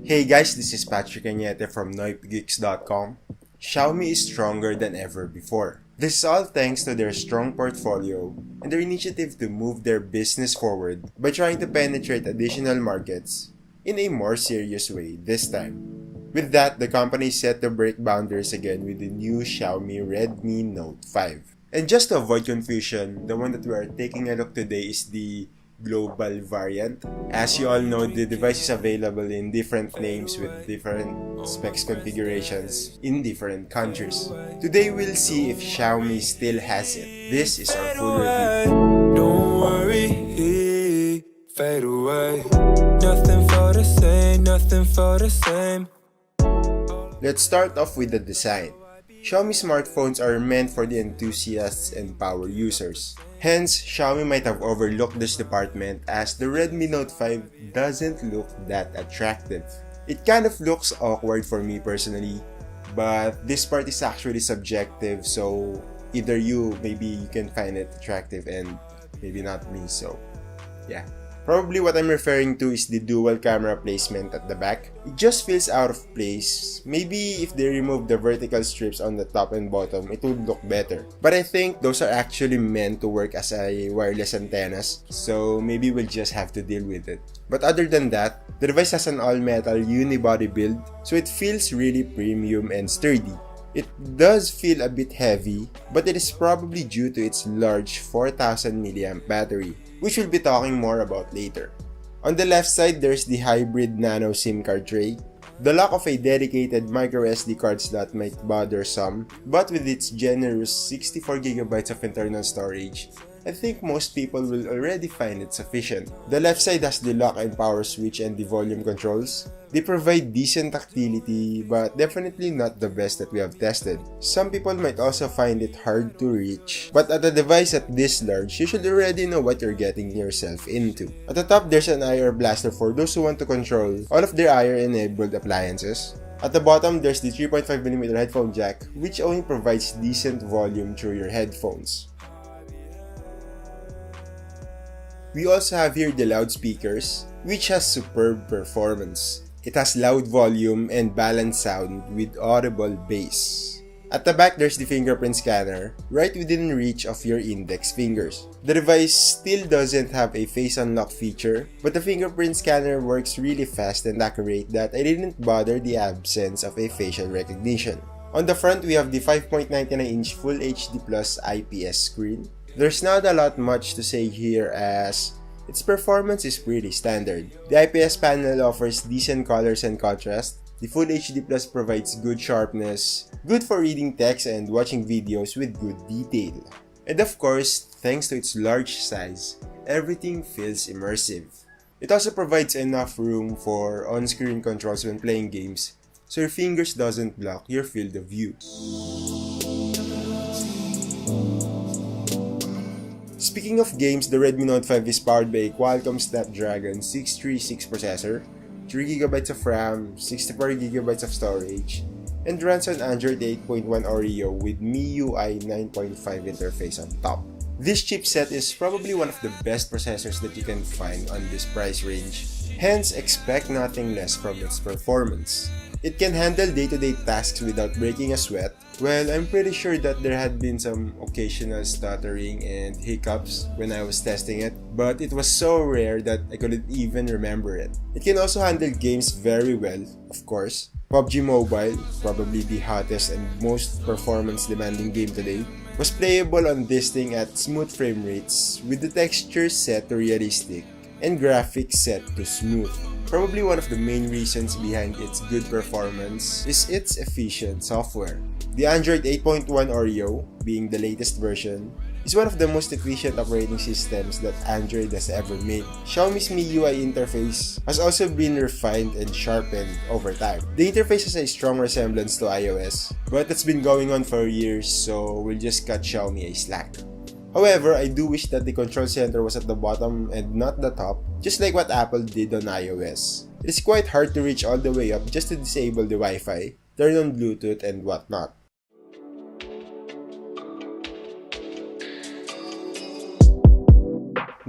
Hey guys, this is Patrick Añete from noipegeeks.com. Xiaomi is stronger than ever before. This is all thanks to their strong portfolio and their initiative to move their business forward by trying to penetrate additional markets in a more serious way this time. With that, the company is set to break boundaries again with the new Xiaomi Redmi Note 5. And just to avoid confusion, the one that we are taking a look today is the global variant. As you all know, the device is available in different names with different specs configurations in different countries. Today we'll see if Xiaomi still has it. This is our full review. Don't worry, fade away. Nothing for the same, nothing for the same. Let's start off with the design. Xiaomi smartphones are meant for the enthusiasts and power users. Hence, Xiaomi might have overlooked this department as the Redmi Note 5 doesn't look that attractive. It kind of looks awkward for me personally, but this part is actually subjective, so either maybe you can find it attractive and maybe not me, so yeah. Probably what I'm referring to is the dual camera placement at the back. It just feels out of place. Maybe if they remove the vertical strips on the top and bottom, it would look better. But I think those are actually meant to work as a wireless antennas, so maybe we'll just have to deal with it. But other than that, the device has an all-metal unibody build, so it feels really premium and sturdy. It does feel a bit heavy, but it is probably due to its large 4000 mAh battery, which we'll be talking more about later. On the left side, there's the hybrid nano SIM card tray. The lack of a dedicated microSD card slot might bother some, but with its generous 64GB of internal storage, I think most people will already find it sufficient. The left side has the lock and power switch and the volume controls. They provide decent tactility, but definitely not the best that we have tested. Some people might also find it hard to reach, but at a device at this large, you should already know what you're getting yourself into. At the top, there's an IR blaster for those who want to control all of their IR-enabled appliances. At the bottom, there's the 3.5mm headphone jack, which only provides decent volume through your headphones. We also have here the loudspeakers, which has superb performance. It has loud volume and balanced sound with audible bass. At the back, there's the fingerprint scanner, right within reach of your index fingers. The device still doesn't have a face unlock feature, but the fingerprint scanner works really fast and accurate that I didn't bother the absence of a facial recognition. On the front, we have the 5.99-inch Full HD Plus IPS screen. There's not a lot much to say here as its performance is pretty standard. The IPS panel offers decent colors and contrast. The Full HD Plus provides good sharpness, good for reading text and watching videos with good detail. And of course, thanks to its large size, everything feels immersive. It also provides enough room for on-screen controls when playing games, so your fingers doesn't block your field of view. Speaking of games, the Redmi Note 5 is powered by a Qualcomm Snapdragon 636 processor, 3GB of RAM, 64GB of storage, and runs on Android 8.1 Oreo with MIUI 9.5 interface on top. This chipset is probably one of the best processors that you can find on this price range, hence expect nothing less from its performance. It can handle day-to-day tasks without breaking a sweat. Well, I'm pretty sure that there had been some occasional stuttering and hiccups when I was testing it, but it was so rare that I couldn't even remember it. It can also handle games very well, of course. PUBG Mobile, probably the hottest and most performance-demanding game today, was playable on this thing at smooth frame rates with the textures set to realistic and graphics set to smooth. Probably one of the main reasons behind its good performance is its efficient software. The Android 8.1 Oreo, being the latest version, is one of the most efficient operating systems that Android has ever made. Xiaomi's MIUI interface has also been refined and sharpened over time. The interface has a strong resemblance to iOS, but that's been going on for years, so we'll just cut Xiaomi a slack. However, I do wish that the control center was at the bottom and not the top, just like what Apple did on iOS. It is quite hard to reach all the way up just to disable the Wi-Fi, turn on Bluetooth and whatnot.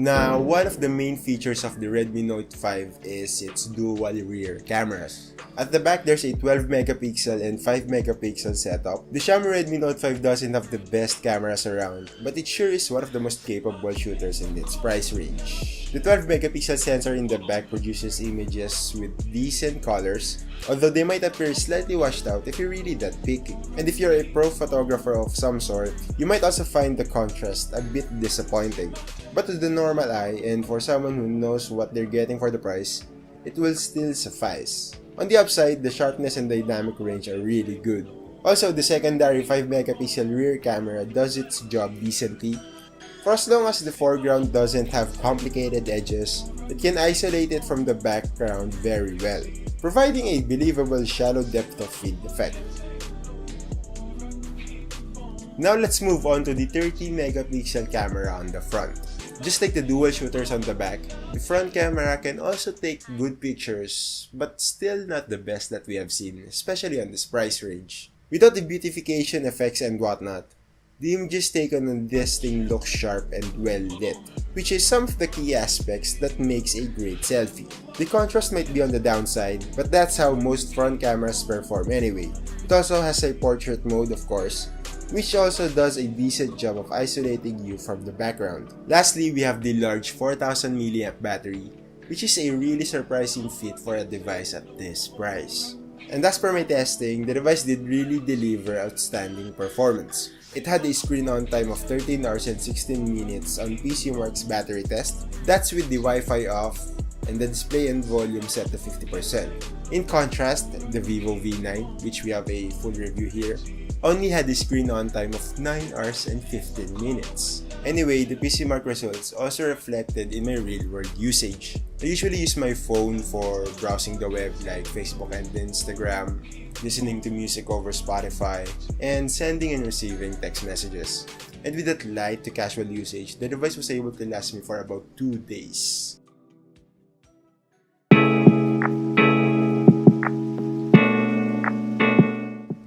Now, one of the main features of the Redmi Note 5 is its dual rear cameras. At the back, there's a 12 megapixel and 5 megapixel setup. The Xiaomi Redmi Note 5 doesn't have the best cameras around, but it sure is one of the most capable shooters in its price range. The 12 megapixel sensor in the back produces images with decent colors, although they might appear slightly washed out if you're really that picky. And if you're a pro photographer of some sort, you might also find the contrast a bit disappointing. But to the normal eye, and for someone who knows what they're getting for the price, it will still suffice. On the upside, the sharpness and dynamic range are really good. Also, the secondary 5 megapixel rear camera does its job decently. For as long as the foreground doesn't have complicated edges, it can isolate it from the background very well, providing a believable shallow depth of field effect. Now let's move on to the 30 megapixel camera on the front. Just like the dual shooters on the back, the front camera can also take good pictures, but still not the best that we have seen, especially on this price range. Without the beautification effects and whatnot, the images taken on this thing look sharp and well lit, which is some of the key aspects that makes a great selfie. The contrast might be on the downside, but that's how most front cameras perform anyway. It also has a portrait mode, of course, which also does a decent job of isolating you from the background. Lastly, we have the large 4000 mAh battery, which is a really surprising feat for a device at this price. And as per my testing, the device did really deliver outstanding performance. It had a screen on time of 13 hours and 16 minutes on PCMark's battery test. That's with the Wi-Fi off and the display and volume set to 50%. In contrast, the Vivo V9, which we have a full review here, only had a screen on time of 9 hours and 15 minutes. Anyway, the PCMark results also reflected in my real-world usage. I usually use my phone for browsing the web like Facebook and Instagram, listening to music over Spotify, and sending and receiving text messages. And with that light to casual usage, the device was able to last me for about 2 days.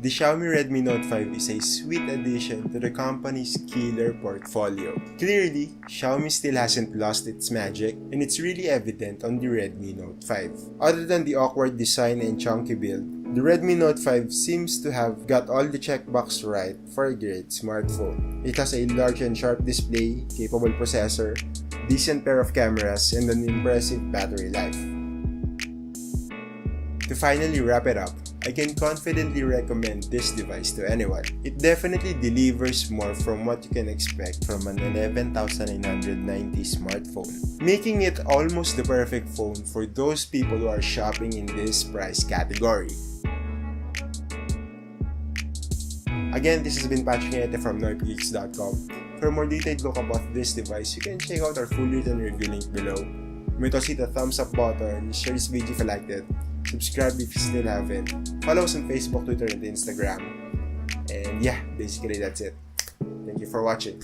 The Xiaomi Redmi Note 5 is a sweet addition to the company's killer portfolio. Clearly, Xiaomi still hasn't lost its magic, and it's really evident on the Redmi Note 5. Other than the awkward design and chunky build, the Redmi Note 5 seems to have got all the checkbox right for a great smartphone. It has a large and sharp display, capable processor, decent pair of cameras, and an impressive battery life. To finally wrap it up, I can confidently recommend this device to anyone. It definitely delivers more from what you can expect from an 11,990 smartphone, making it almost the perfect phone for those people who are shopping in this price category. Again, this has been Patrick from NoipGeeks.com. For a more detailed look about this device, you can check out our full written review link below. You might also hit the thumbs up button, share this video if you liked it, subscribe if you still haven't, follow us on Facebook, Twitter, and Instagram. And yeah, basically that's it. Thank you for watching.